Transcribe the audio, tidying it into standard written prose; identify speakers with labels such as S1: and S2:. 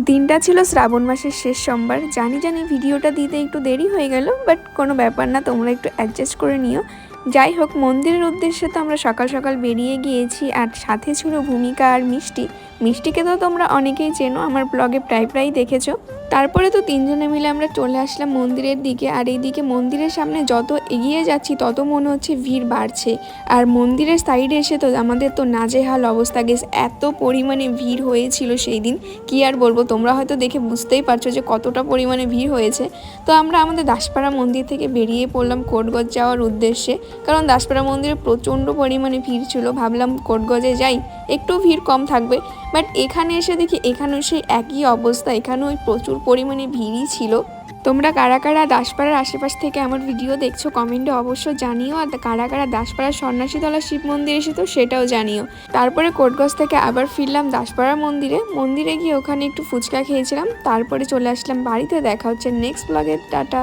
S1: দিনটা ছিল শ্রাবণ মাসের শেষ সোমবার। জানি ভিডিওটা দিতে একটু দেরি হয়ে গেল, বাট কোনো ব্যাপার না, তোমরা একটু অ্যাডজাস্ট করে নিও। যাই হোক, মন্দিরের উদ্দেশ্যে তো আমরা সকাল সকাল বেরিয়ে গিয়েছি, আর সাথে ছিল ভূমিকা আর মিষ্টি। মিষ্টিকে তো তোমরা অনেকেই চেনো, আমার ব্লগে প্রায় দেখেছো। তারপরে তো তিনজনে মিলে আমরা চলে আসলাম মন্দিরের দিকে। আর এইদিকে মন্দিরের সামনে যত এগিয়ে যাচ্ছি তত মনে হচ্ছে ভিড় বাড়ছে। আর মন্দিরের সাইডে এসে তো আমাদের তো নাজেহাল অবস্থা গেস, এত পরিমাণে ভিড় হয়েছিল সেই দিন কি আর বলবো। তোমরা হয়তো দেখে বুঝতেই পারছো যে কতটা পরিমাণে ভিড় হয়েছে। তো আমরা আমাদের দাসপাড়া মন্দির থেকে বেরিয়ে পড়লাম কোটগঞ্জ যাওয়ার উদ্দেশ্যে, কারণ দাসপাড়া মন্দিরে প্রচণ্ড পরিমাণে ভিড় ছিল। ভাবলাম কোটগঞ্জে যাই, একটু ভিড় কম থাকবে। বাট এখানে এসে দেখি এখানেও সেই একই অবস্থা, এখানেও প্রচুর পরিমাণে ভিড়ই ছিল। তোমরা কারা কারা দাসপাড়ার আশেপাশ থেকে আমার ভিডিও দেখছো কমেন্টে অবশ্য জানিও, আর কারা কারা দাসপাড়ার সন্ন্যাসীতলা শিব মন্দির এসে তো সেটাও জানিও। তারপরে কোটগঞ্জ থেকে আবার ফিরলাম দাসপাড়া মন্দিরে গিয়ে ওখানে একটু ফুচকা খেয়েছিলাম। তারপরে চলে আসলাম বাড়িতে। দেখা হচ্ছে নেক্সট ব্লগে, টাটা।